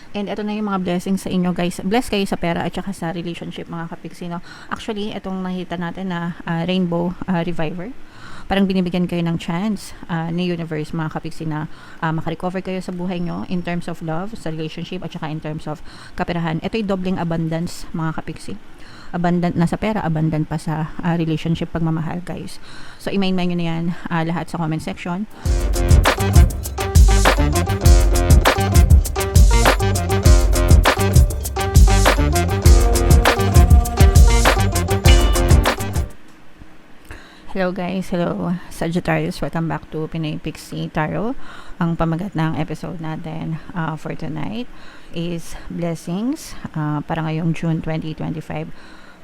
And ito na yung mga blessings sa inyo guys. Bless kayo sa pera at saka sa relationship mga kapiksi, no? Actually, itong nakita natin na Rainbow Reviver. Parang binibigyan kayo ng chance ni universe mga kapiksi na makarecover kayo sa buhay nyo in terms of love, sa relationship at saka in terms of kaperahan. Ito'y dobling abundance mga kapiksi. Abundant na sa pera, abundant pa sa relationship, pagmamahal guys. So i-main-main nyo na yan lahat sa comment section. Hello guys, hello Sagittarius, welcome back to Pinoy Pixie Tarot. Ang pamagat ng episode natin for tonight is blessings para ngayong June 2025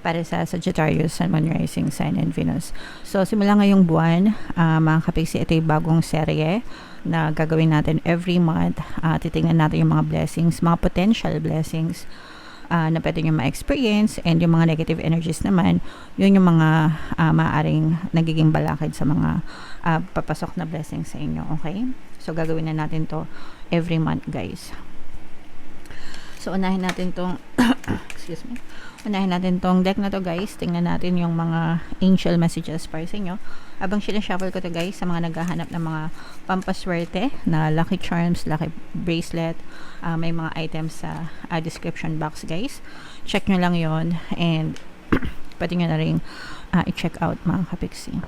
para sa Sagittarius, Sun, Moon, Rising, Sign, and Venus. So simula ngayong buwan, mga kapiksi, ito yung bagong serye na gagawin natin every month. Titingnan natin yung mga blessings, mga potential blessings na pwede nyo ma-experience, and yung mga negative energies naman, yun yung mga maaaring nagiging balakid sa mga papasok na blessings sa inyo, okay? So gagawin na natin to every month guys. So unahin natin tong excuse me, unahin natin tong deck na to guys. Tingnan natin yung mga angel messages para sa inyo habang sinashuffle ko to guys, sa mga naghahanap ng mga pampaswerte na lucky charms, lucky bracelet. May mga items sa description box guys, check nyo lang yon, and pwede nyo na rin i-check out mga kapiksi.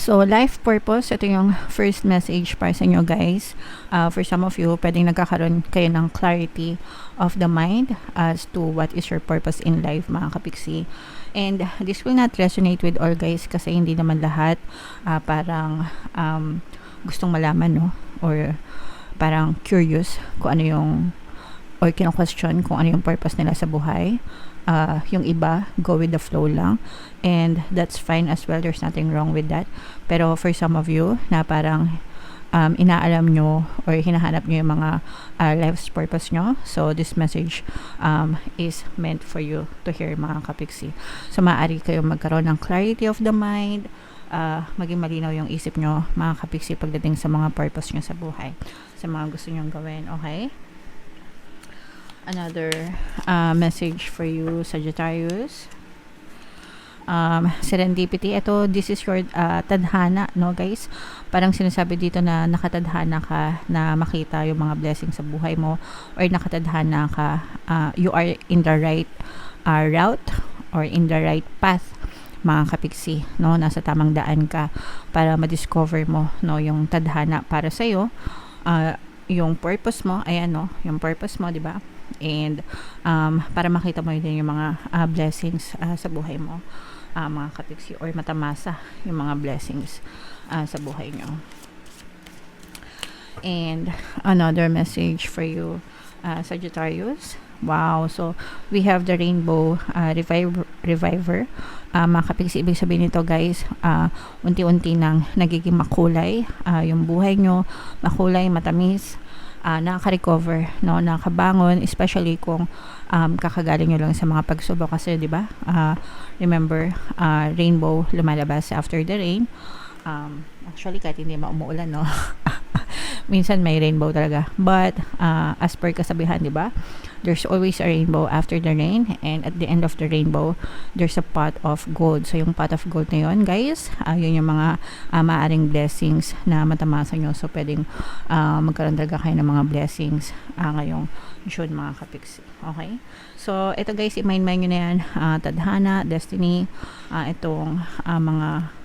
So, life purpose, ito yung first message para sa inyo guys. For some of you, pwedeng nagkakaroon kayo ng clarity of the mind as to what is your purpose in life mga kapiksi. And this will not resonate with all guys kasi hindi naman lahat parang gustong malaman, no? Or parang curious kung ano yung, or kino-question kung ano yung purpose nila sa buhay. Yung iba, go with the flow lang, and that's fine as well, there's nothing wrong with that. Pero for some of you na parang inaalam nyo or hinahanap nyo yung mga life's purpose nyo, so this message is meant for you to hear mga kapiksi. So maaari kayong magkaroon ng clarity of the mind, maging malinaw yung isip nyo mga kapiksi pagdating sa mga purpose nyo sa buhay, sa mga gusto nyong gawin, okay? Another message for you Sagittarius, serendipity. Ito, this is your tadhana, no guys? Parang sinasabi dito na nakatadhana ka na makita yung mga blessings sa buhay mo, or nakatadhana ka, you are in the right route or in the right path mga kapiksi, no? Nasa tamang daan ka para ma-discover mo, no, yung tadhana para sa iyo, yung purpose mo, ayan, no, yung purpose mo, di ba? And para makita mo din yung mga blessings sa buhay mo mga kapiksi, or matamasa yung mga blessings sa buhay nyo. And another message for you Sagittarius. Wow, so we have the Rainbow Reviver. Mga kapiksi, ibig sabihin nito guys, unti-unti nang nagiging makulay yung buhay nyo, makulay, matamis, nakaka-recover, no, nakakabangon, especially kung kakagaling nyo lang sa mga pagsubok kasi, di ba? Remember, rainbow lumalabas after the rain. Actually, kahit hindi umuulan, no? Minsan may rainbow talaga. But, as per kasabihan, di ba? There's always a rainbow after the rain, and at the end of the rainbow, there's a pot of gold. So, yung pot of gold na yun, guys, yun yung mga maaring blessings na matamasa nyo. So, pwedeng magkaroon talaga kayo ng mga blessings ngayong June, mga kapiksi. Okay? So, ito guys, i-mind-mind nyo na yan. Tadhana, destiny, itong mga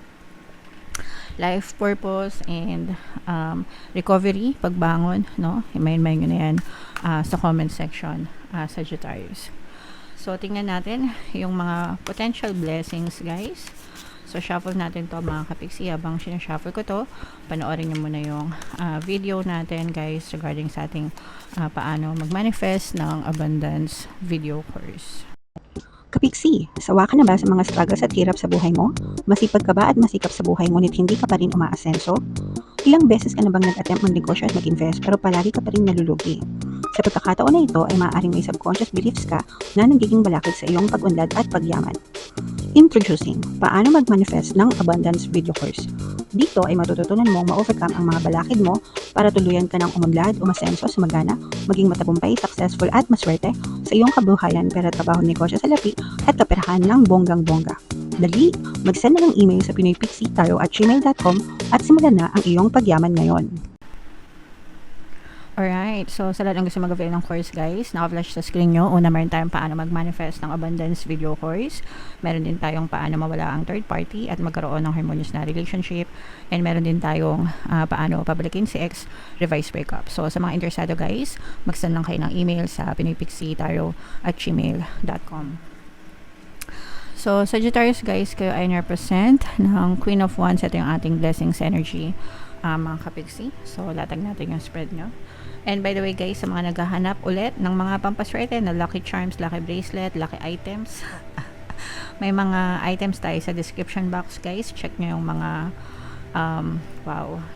life purpose and recovery, pagbangon, no? I-mind nyo na yan sa comment section, Sagittarius. So, tingnan natin yung mga potential blessings, guys. So, shuffle natin to mga kapiksi. Habang sinashuffle ko to, panoorin nyo muna yung video natin, guys, regarding sa ating paano mag-manifest ng abundance video course. Kapiksi, sawa ka na ba sa mga struggles at hirap sa buhay mo? Masipag ka ba at masikap sa buhay ngunit hindi ka pa rin umaasenso? Ilang beses ka na bang nag-attempt mag-negosyo at mag-invest pero palagi ka pa rin nalulugi? Sa pagkakataon na ito ay maaaring may subconscious beliefs ka na nagiging balakid sa iyong pag-unlad at pagyaman. Introducing, paano mag-manifest ng abundance video course. Dito ay matututunan mong ma-overcome ang mga balakid mo para tuluyan ka ng umunlad, umasenso, sumagana, maging matagumpay, successful at maswerte sa iyong kabuhayan, pera, trabaho, negosyo, salapi at kaperahan ng bonggang-bongga. Dali, mag-send na ng email sa pinoypixie@gmail.com at simulan na ang iyong pagyaman ngayon. Alright, so sa lahat ng gusto mag-avail ng course guys, naka-flash sa screen nyo. Una, meron tayong paano mag-manifest ng abundance video course. Meron din tayong paano mawala ang third party at magkaroon ng harmonious na relationship. And meron din tayong paano pabalikin si ex, revise breakup. So sa mga interesado guys, mag-send lang kayo ng email sa pinoypixie@gmail.com. So Sagittarius guys, kayo ay represent ng Queen of Wands. Ito yung ating blessings energy, mga kapixie. So latag natin yung spread nyo. And by the way guys, sa mga naghahanap ulit ng mga pampaswerte na lucky charms, lucky bracelet, lucky items, may mga items tayo sa description box guys. Check nyo yung mga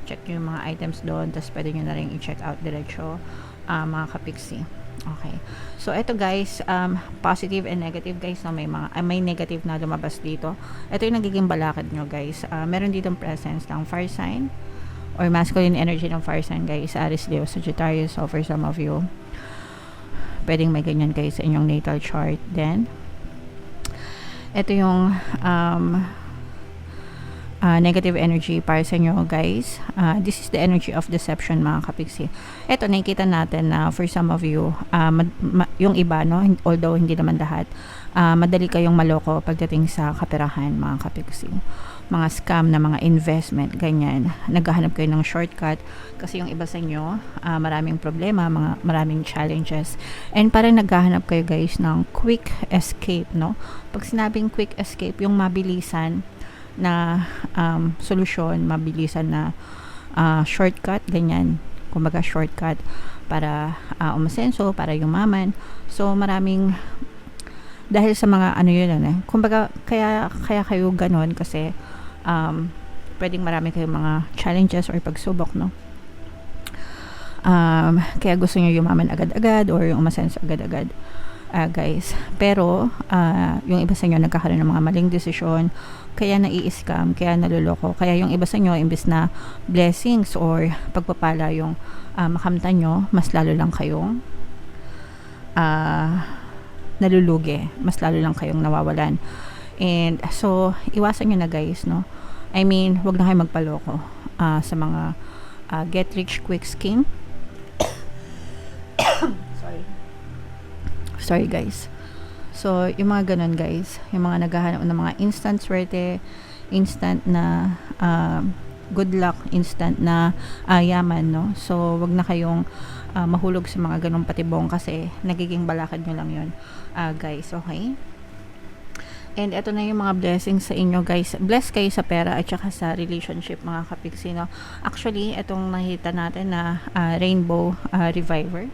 check nyo yung mga items doon, tapos pwede nyo na rin i-check out diretso, mga kapixie. Okay, so ito guys, positive and negative guys, no? May negative na lumabas dito. Ito yung nagiging balakid nyo guys. Meron ditong presence ng fire sign or masculine energy ng fire sign guys, Aries, Leo, Sagittarius. So for some of you, pwedeng may ganyan guys sa inyong natal chart. Then ito yung negative energy para sa inyo guys. This is the energy of deception, mga kapixie. Ito, nakikita natin na for some of you, yung iba, no, although hindi naman lahat, madali kayong maloko pagdating sa kaperahan, mga kapixie. Mga scam na mga investment, ganyan. Naghahanap kayo ng shortcut kasi yung iba sa inyo, maraming problema, maraming challenges. And parang naghahanap kayo guys ng quick escape, no? Pag sinabing quick escape, yung mabilisan na solusyon, mabilisan na shortcut, ganyan. Kumbaga shortcut para umasenso, para yumaman. So maraming, dahil sa mga ano yun, kumbaga kaya kayo ganon kasi pwedeng marami kayong mga challenges or pagsubok, no? Kaya gusto nyo yumaman agad-agad or yung umasenso agad-agad, guys. Pero yung iba sa inyo nagkakaroon ng mga maling desisyon, kaya nai-scam, kaya naluloko. Kaya yung iba sa inyo, imbes na blessings or pagpapala yung makamtan nyo, mas lalo lang kayong nalulugi, mas lalo lang kayong nawawalan. And so iwasan nyo na guys, no? I mean, wag na kayo magpaloko sa mga get rich quick scheme. Sorry guys. So yung mga ganun guys, yung mga naghahanap ng mga instant swerte, instant na good luck, instant na yaman, no? So wag na kayong mahulog sa mga ganung patibong kasi nagiging balakad nyo lang yun, guys. Okay, and eto na yung mga blessings sa inyo guys. Bless kayo sa pera at saka sa relationship, mga kapixie, no? Actually, etong nakita natin na rainbow reviver,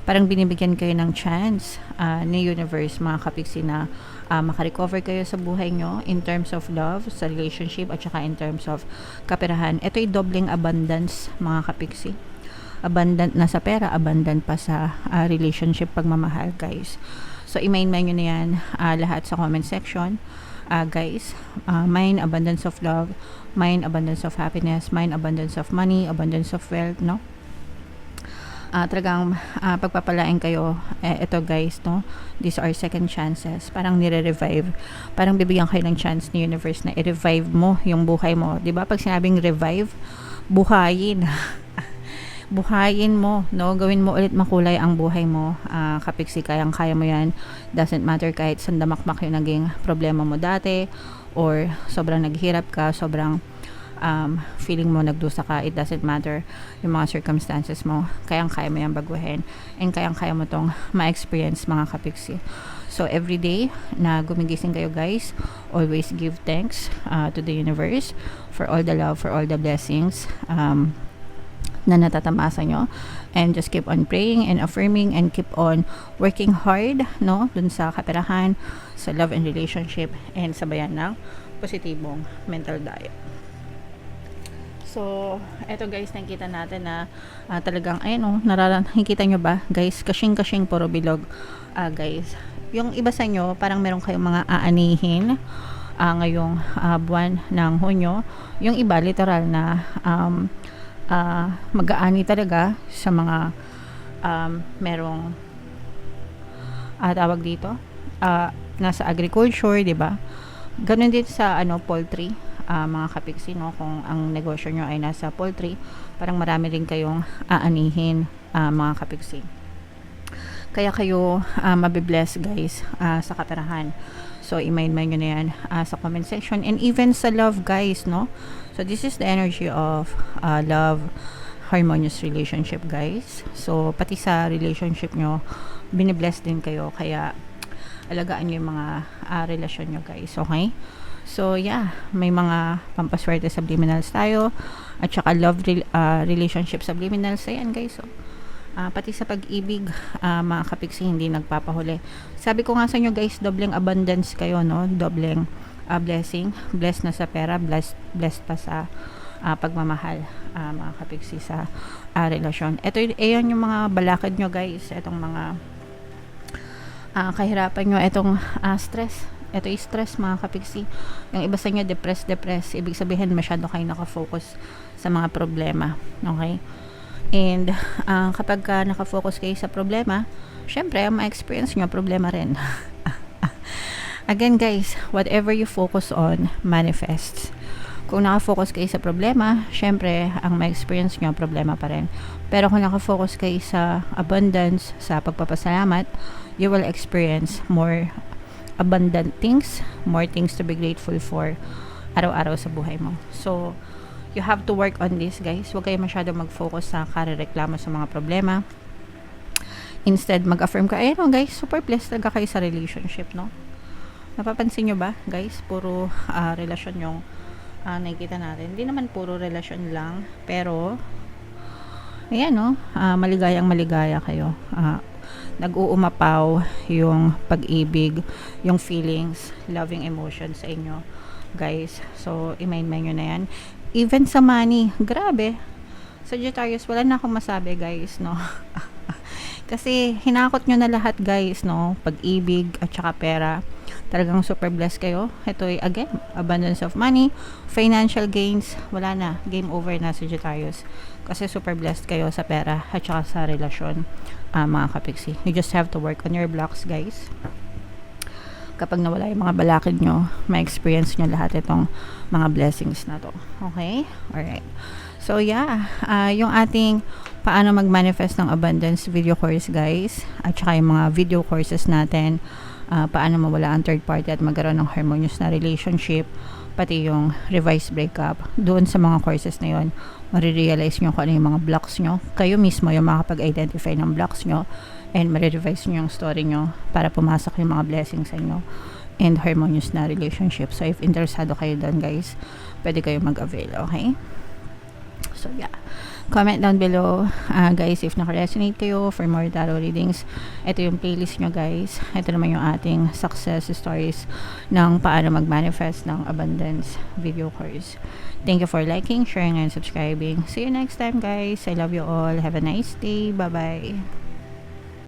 parang binibigyan kayo ng chance ni universe, mga kapixie, na makarecover kayo sa buhay nyo in terms of love, sa relationship, at saka in terms of kaperahan. Ito'y doubling abundance, mga kapixie. Abundant na sa pera, abundant pa sa relationship, pagmamahal, guys. So i-main nyo na yan lahat sa comment section, guys. Mine abundance of love, mine abundance of happiness, mine abundance of money, abundance of wealth, no? Talagang pagpapalain kayo, ito guys, no? These are second chances. Parang nire-revive, parang bibigyan kayo ng chance ni universe na i-revive mo yung buhay mo, di ba? Pag sinabing revive, buhayin. Buhayin mo, no? Gawin mo ulit makulay ang buhay mo, kapixie. Kayang-kaya mo yan. Doesn't matter kahit sandamakmak yung naging problema mo dati, or sobrang naghirap ka, sobrang feeling mo nagdusa ka, it doesn't matter yung mga circumstances mo, kayang-kaya mo yan baguhin, and kayang-kaya mo tong ma-experience, mga kapixie. So everyday na gumigising kayo guys, always give thanks to the universe for all the love, for all the blessings na natatamasa nyo, and just keep on praying and affirming and keep on working hard, no, dun sa kaperahan, sa love and relationship, and sabayan ng positibong mental diet. So eto guys, nakikita natin na talagang ayun, nakikita nyo ba guys, kasing puro bilog, guys. Yung iba sa inyo parang meron kayong mga aanihin, ngayong buwan ng Hunyo. Yung iba literal na mag-aani talaga sa mga merong tawag dito nasa agriculture, 'di ba? Ganun din sa poultry, mga kapiksi, no? Kung ang negosyo nyo ay nasa poultry, parang marami rin kayong aanihin, mga kapiksi. Kaya kayo mabibless guys sa kaperahan. So i-mind nyo na yan sa comment section, and even sa love guys, no? So this is the energy of love, harmonious relationship guys. So pati sa relationship nyo, binibless din kayo, kaya alagaan nyo yung mga relasyon nyo guys, okay? So yeah, may mga pampaswerte subliminals tayo, at saka love relationship subliminals, ayan guys. So pati sa pag-ibig, mga kapiksi, hindi nagpapahuli. Sabi ko nga sa inyo guys, dobleng abundance kayo, no? Dobleng blessing, blessed na sa pera, blessed pa sa pagmamahal, mga kapiksi, sa relasyon. Ayan yung mga balakid nyo guys, itong mga kahirapan nyo, itong stress. Ito yung stress, mga kapiksi. Yung iba sa inyo depressed, ibig sabihin masyado kayo nakafocus sa mga problema, okay? And kapag nakafocus kayo sa problema, syempre ang ma-experience nyo problema rin. Again guys, whatever you focus on manifests. Kung nakafocus kayo sa problema, syempre ang ma-experience nyo problema pa rin. Pero kung nakafocus kayo sa abundance, sa pagpapasalamat, you will experience more abundant things, more things to be grateful for araw-araw sa buhay mo. So you have to work on this guys. Huwag kayo masyado mag-focus sa karereklamo sa mga problema. Instead, mag-affirm ka, ayun guys, super blessed talaga kayo sa relationship, no? Napapansin nyo ba guys, puro relasyon yung nakikita natin. Hindi naman puro relasyon lang, pero ayan, no? Maligayang maligaya kayo. Nag-uumapaw yung pag-ibig, yung feelings, loving emotions sa inyo guys. So i-mind nyo na yan. Even sa money, grabe, Sagittarius, wala na akong masabi guys, no? Kasi hinakot nyo na lahat guys, no? Pag-ibig at saka pera, talagang super blessed kayo. Ito ay again, abundance of money, financial gains, wala na, game over na Sagittarius, kasi super blessed kayo sa pera at saka sa relasyon, mga kapiksi. You just have to work on your blocks guys. Kapag nawala yung mga balakid nyo, ma-experience nyo lahat itong mga blessings na to, okay? Alright, so yeah, yung ating paano mag-manifest ng abundance video course guys, at saka yung mga video courses natin, paano mawala ang third party at magkaroon ng harmonious na relationship, pati yung revised breakup. Doon sa mga courses na yun, marirealize nyo kung ano yung mga blocks nyo. Kayo mismo yung makapag-identify ng blocks nyo, and marirealize nyo yung story nyo para pumasok yung mga blessings sa inyo and harmonious na relationship. So if interesado kayo doon guys, pwede kayo mag-avail, okay? So yeah, comment down below guys if naka-resonate kayo for more tarot readings. Ito yung playlist nyo guys. Ito naman yung ating success stories ng paano mag-manifest ng abundance video course. Thank you for liking, sharing, and subscribing. See you next time guys. I love you all. Have a nice day. Bye bye.